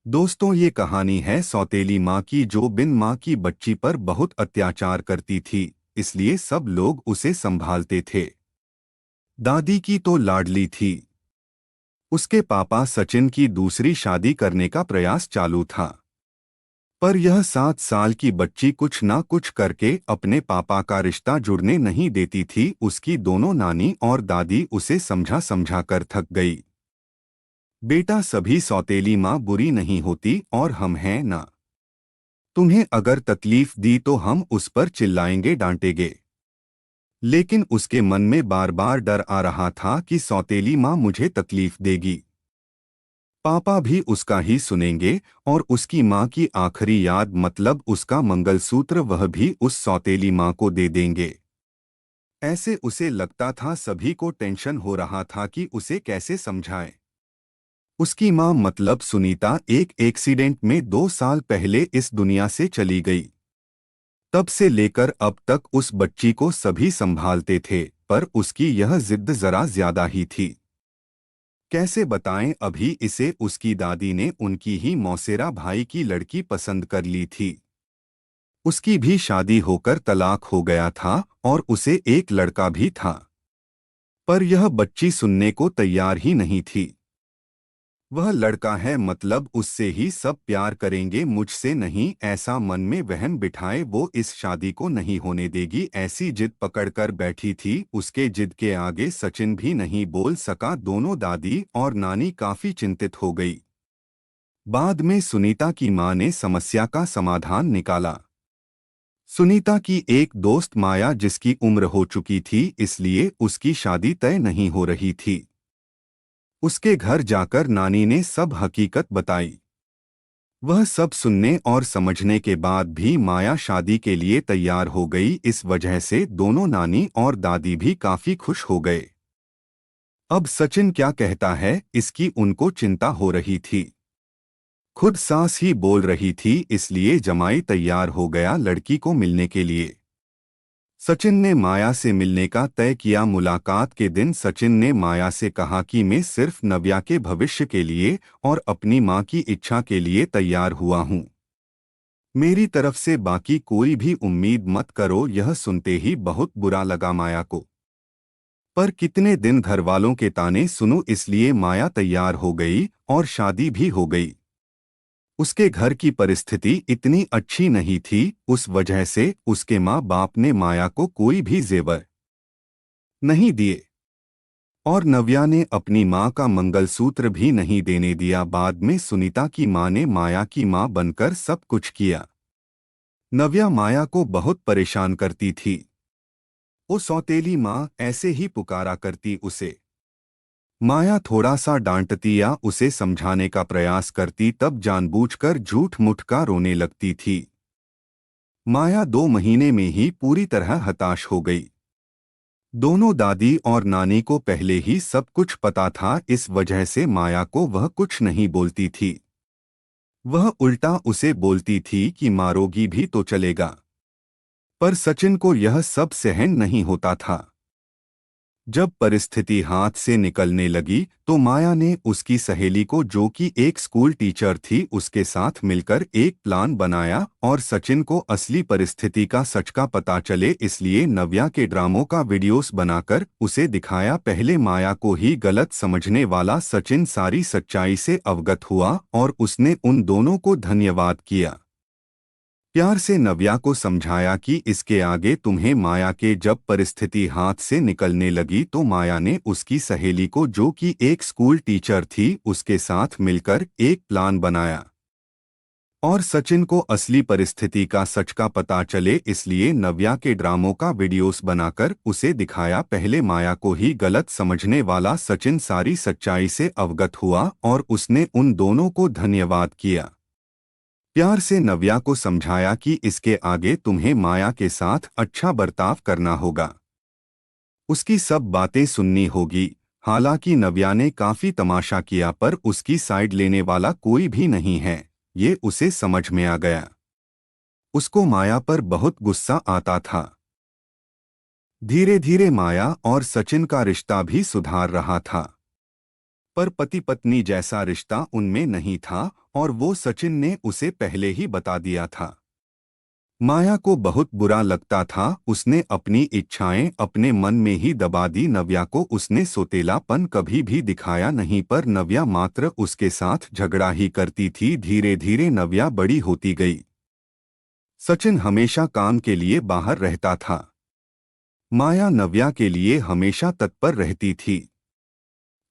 दोस्तों, ये कहानी है सौतेली माँ की जो बिन माँ की बच्ची पर बहुत अत्याचार करती थी, इसलिए सब लोग उसे संभालते थे। दादी की तो लाडली थी। उसके पापा सचिन की दूसरी शादी करने का प्रयास चालू था। पर यह 7 साल की बच्ची कुछ ना कुछ करके अपने पापा का रिश्ता जुड़ने नहीं देती थी। उसकी दोनों नानी और दादी उसे समझा समझा कर थक गई। बेटा, सभी सौतेली माँ बुरी नहीं होती और हम हैं ना। तुम्हें अगर तकलीफ दी तो हम उस पर चिल्लाएंगे, डांटेंगे। लेकिन उसके मन में बार बार डर आ रहा था कि सौतेली माँ मुझे तकलीफ देगी। पापा भी उसका ही सुनेंगे और उसकी माँ की आखिरी याद मतलब उसका मंगलसूत्र वह भी उस सौतेली माँ को दे देंगे। ऐसे उसे लगता था। सभी को टेंशन हो रहा था कि उसे कैसे समझाएं। उसकी माँ मतलब सुनीता एक एक्सीडेंट में 2 साल पहले इस दुनिया से चली गई। तब से लेकर अब तक उस बच्ची को सभी संभालते थे, पर उसकी यह जिद जरा ज्यादा ही थी। कैसे बताएं, अभी इसे उसकी दादी ने उनकी ही मौसेरा भाई की लड़की पसंद कर ली थी। उसकी भी शादी होकर तलाक हो गया था और उसे एक लड़का भी था। पर यह बच्ची सुनने को तैयार ही नहीं थी। वह लड़का है मतलब उससे ही सब प्यार करेंगे, मुझसे नहीं, ऐसा मन में वहम बिठाए वो इस शादी को नहीं होने देगी, ऐसी जिद पकड़कर बैठी थी। उसके जिद के आगे सचिन भी नहीं बोल सका। दोनों दादी और नानी काफी चिंतित हो गई। बाद में सुनीता की मां ने समस्या का समाधान निकाला। सुनीता की एक दोस्त माया, जिसकी उम्र हो चुकी थी, इसलिए उसकी शादी तय नहीं हो रही थी। उसके घर जाकर नानी ने सब हकीकत बताई। वह सब सुनने और समझने के बाद भी माया शादी के लिए तैयार हो गई। इस वजह से दोनों नानी और दादी भी काफी खुश हो गए। अब सचिन क्या कहता है, इसकी उनको चिंता हो रही थी। खुद सास ही बोल रही थी, इसलिए जमाई तैयार हो गया लड़की को मिलने के लिए। सचिन ने माया से मिलने का तय किया। मुलाकात के दिन सचिन ने माया से कहा कि मैं सिर्फ नव्या के भविष्य के लिए और अपनी मां की इच्छा के लिए तैयार हुआ हूं। मेरी तरफ से बाकी कोई भी उम्मीद मत करो। यह सुनते ही बहुत बुरा लगा माया को। पर कितने दिन घरवालों के ताने सुनूं, इसलिए माया तैयार हो गई और शादी भी हो गई। उसके घर की परिस्थिति इतनी अच्छी नहीं थी, उस वजह से उसके माँ बाप ने माया को कोई भी जेवर नहीं दिए और नव्या ने अपनी माँ का मंगलसूत्र भी नहीं देने दिया। बाद में सुनीता की माँ ने माया की माँ बनकर सब कुछ किया। नव्या माया को बहुत परेशान करती थी। वो सौतेली माँ ऐसे ही पुकारा करती उसे। माया थोड़ा सा डांटती या उसे समझाने का प्रयास करती, तब जानबूझकर झूठ मूठ का रोने लगती थी। माया 2 महीने में ही पूरी तरह हताश हो गई। दोनों दादी और नानी को पहले ही सब कुछ पता था, इस वजह से माया को वह कुछ नहीं बोलती थी। वह उल्टा उसे बोलती थी कि मारोगी भी तो चलेगा। पर सचिन को यह सब सहन नहीं होता था। जब परिस्थिति हाथ से निकलने लगी तो माया ने उसकी सहेली को, जो कि एक स्कूल टीचर थी, उसके साथ मिलकर एक प्लान बनाया और सचिन को असली परिस्थिति का सच का पता चले, इसलिए नव्या के ड्रामों का वीडियोस बनाकर उसे दिखाया। पहले माया को ही गलत समझने वाला सचिन सारी सच्चाई से अवगत हुआ और उसने उन दोनों को धन्यवाद किया। प्यार से नव्या को समझाया कि इसके आगे तुम्हें माया के। जब परिस्थिति हाथ से निकलने लगी तो माया ने उसकी सहेली को, जो कि एक स्कूल टीचर थी, उसके साथ मिलकर एक प्लान बनाया और सचिन को असली परिस्थिति का सच का पता चले, इसलिए नव्या के ड्रामों का वीडियोस बनाकर उसे दिखाया। पहले माया को ही गलत समझने वाला सचिन सारी सच्चाई से अवगत हुआ और उसने उन दोनों को धन्यवाद किया। प्यार से नव्या को समझाया कि इसके आगे तुम्हें माया के साथ अच्छा बर्ताव करना होगा, उसकी सब बातें सुननी होगी। हालांकि नव्या ने काफी तमाशा किया, पर उसकी साइड लेने वाला कोई भी नहीं है, ये उसे समझ में आ गया। उसको माया पर बहुत गुस्सा आता था। धीरे धीरे माया और सचिन का रिश्ता भी सुधार रहा था। पर पति पत्नी जैसा रिश्ता उनमें नहीं था और वो सचिन ने उसे पहले ही बता दिया था। माया को बहुत बुरा लगता था, उसने अपनी इच्छाएं अपने मन में ही दबा दी। नव्या को उसने सोतेलापन कभी भी दिखाया नहीं, पर नव्या मात्र उसके साथ झगड़ा ही करती थी। धीरे धीरे नव्या बड़ी होती गई। सचिन हमेशा काम के लिए बाहर रहता था। माया नव्या के लिए हमेशा तत्पर रहती थी।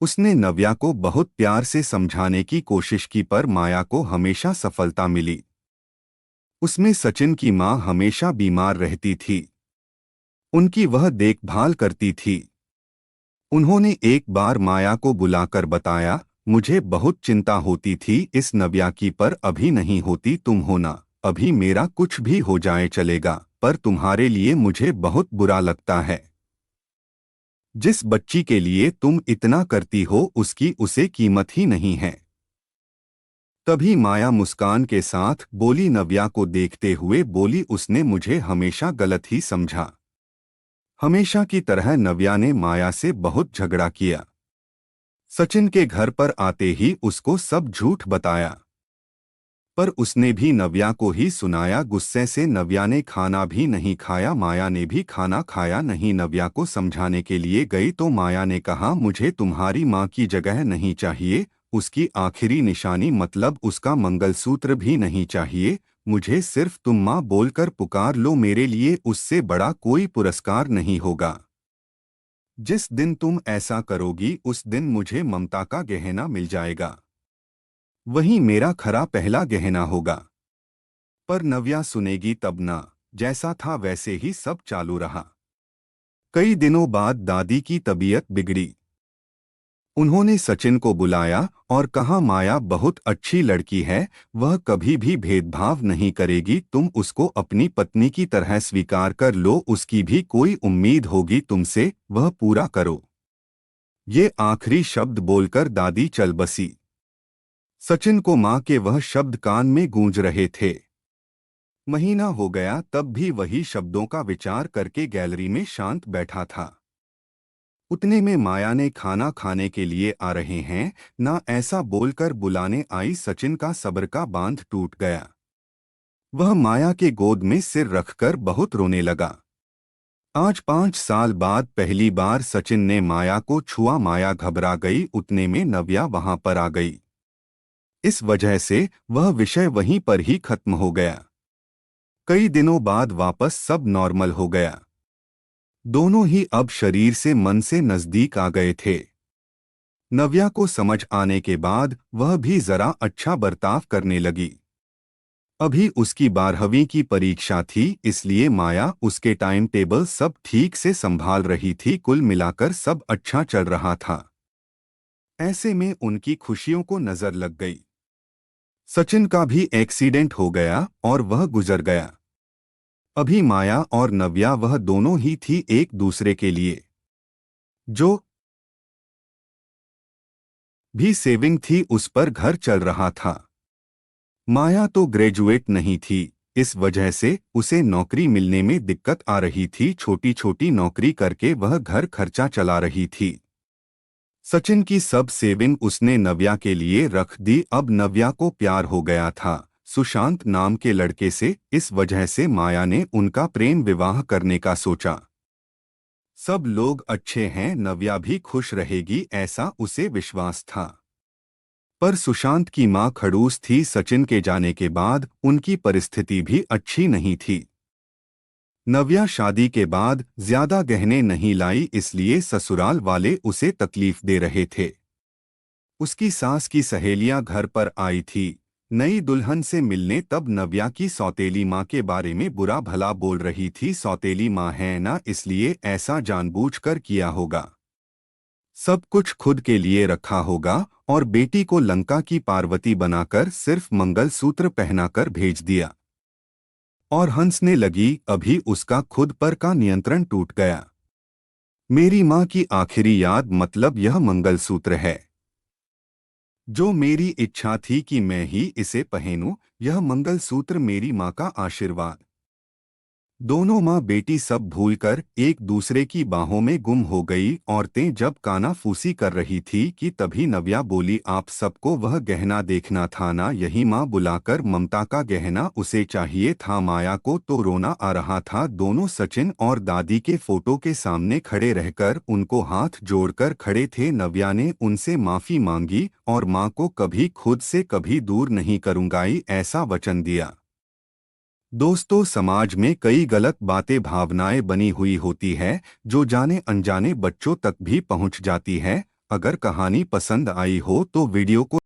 उसने नव्या को बहुत प्यार से समझाने की कोशिश की, पर माया को हमेशा सफलता मिली। उसमें सचिन की मां हमेशा बीमार रहती थी। उनकी वह देखभाल करती थी। उन्होंने एक बार माया को बुलाकर बताया, मुझे बहुत चिंता होती थी इस नव्या की, पर अभी नहीं होती। तुम हो ना, अभी मेरा कुछ भी हो जाए चलेगा, पर तुम्हारे लिए मुझे बहुत बुरा लगता है। जिस बच्ची के लिए तुम इतना करती हो उसकी उसे कीमत ही नहीं है। तभी माया मुस्कान के साथ बोली, नव्या को देखते हुए बोली, उसने मुझे हमेशा गलत ही समझा। हमेशा की तरह नव्या ने माया से बहुत झगड़ा किया। सचिन के घर पर आते ही उसको सब झूठ बताया, पर उसने भी नव्या को ही सुनाया। गुस्से से नव्या ने खाना भी नहीं खाया, माया ने भी खाना खाया नहीं। नव्या को समझाने के लिए गई तो माया ने कहा, मुझे तुम्हारी माँ की जगह नहीं चाहिए, उसकी आखिरी निशानी मतलब उसका मंगलसूत्र भी नहीं चाहिए। मुझे सिर्फ तुम माँ बोलकर पुकार लो, मेरे लिए उससे बड़ा कोई पुरस्कार नहीं होगा। जिस दिन तुम ऐसा करोगी उस दिन मुझे ममता का गहना मिल जाएगा, वही मेरा खरा पहला गहना होगा। पर नव्या सुनेगी तब ना। जैसा था वैसे ही सब चालू रहा। कई दिनों बाद दादी की तबीयत बिगड़ी। उन्होंने सचिन को बुलाया और कहा, माया बहुत अच्छी लड़की है, वह कभी भी भेदभाव नहीं करेगी, तुम उसको अपनी पत्नी की तरह स्वीकार कर लो, उसकी भी कोई उम्मीद होगी तुमसे, वह पूरा करो। ये आखिरी शब्द बोलकर दादी चल बसी। सचिन को मां के वह शब्द कान में गूंज रहे थे। महीना हो गया तब भी वही शब्दों का विचार करके गैलरी में शांत बैठा था। उतने में माया ने खाना खाने के लिए आ रहे हैं ना ऐसा बोलकर बुलाने आई। सचिन का सब्र का बांध टूट गया। वह माया के गोद में सिर रखकर बहुत रोने लगा। आज 5 साल बाद पहली बार सचिन ने माया को छुआ। माया घबरा गई। उतने में नव्या वहां पर आ गई। इस वजह से वह विषय वहीं पर ही खत्म हो गया। कई दिनों बाद वापस सब नॉर्मल हो गया। दोनों ही अब शरीर से मन से नजदीक आ गए थे। नव्या को समझ आने के बाद वह भी जरा अच्छा बर्ताव करने लगी। अभी उसकी 12वीं की परीक्षा थी, इसलिए माया उसके टाइम टेबल सब ठीक से संभाल रही थी। कुल मिलाकर सब अच्छा चल रहा था। ऐसे में उनकी खुशियों को नजर लग गई। सचिन का भी एक्सीडेंट हो गया और वह गुजर गया। अभी माया और नव्या वह दोनों ही थी एक दूसरे के लिए। जो भी सेविंग थी उस पर घर चल रहा था। माया तो ग्रेजुएट नहीं थी, इस वजह से उसे नौकरी मिलने में दिक्कत आ रही थी। छोटी छोटी नौकरी करके वह घर खर्चा चला रही थी। सचिन की सब सेविंग उसने नव्या के लिए रख दी। अब नव्या को प्यार हो गया था सुशांत नाम के लड़के से, इस वजह से माया ने उनका प्रेम विवाह करने का सोचा। सब लोग अच्छे हैं, नव्या भी खुश रहेगी ऐसा उसे विश्वास था। पर सुशांत की मां खड़ूस थी। सचिन के जाने के बाद उनकी परिस्थिति भी अच्छी नहीं थी। नव्या शादी के बाद ज्यादा गहने नहीं लाई, इसलिए ससुराल वाले उसे तकलीफ दे रहे थे। उसकी सास की सहेलियां घर पर आई थी नई दुल्हन से मिलने, तब नव्या की सौतेली माँ के बारे में बुरा भला बोल रही थी। सौतेली माँ है ना, इसलिए ऐसा जानबूझकर किया होगा। सब कुछ खुद के लिए रखा होगा और बेटी को लंका की पार्वती बनाकर सिर्फ मंगलसूत्र पहनाकर भेज दिया। और हंसने लगी। अभी उसका खुद पर का नियंत्रण टूट गया। मेरी माँ की आखिरी याद मतलब यह मंगलसूत्र है, जो मेरी इच्छा थी कि मैं ही इसे पहनूं। यह मंगलसूत्र मेरी माँ का आशीर्वाद। दोनों माँ बेटी सब भूलकर एक दूसरे की बाहों में गुम हो गई। औरतें जब कानाफूसी कर रही थी कि तभी नव्या बोली, आप सबको वह गहना देखना था ना? यही माँ बुलाकर ममता का गहना उसे चाहिए था। माया को तो रोना आ रहा था। दोनों सचिन और दादी के फोटो के सामने खड़े रहकर उनको हाथ जोड़कर खड़े थे। नव्या ने उनसे माफी मांगी और माँ को कभी खुद से कभी दूर नहीं करूंगाई ऐसा वचन दिया। दोस्तों, समाज में कई गलत बातें भावनाएं बनी हुई होती है जो जाने अनजाने बच्चों तक भी पहुंच जाती है। अगर कहानी पसंद आई हो तो वीडियो को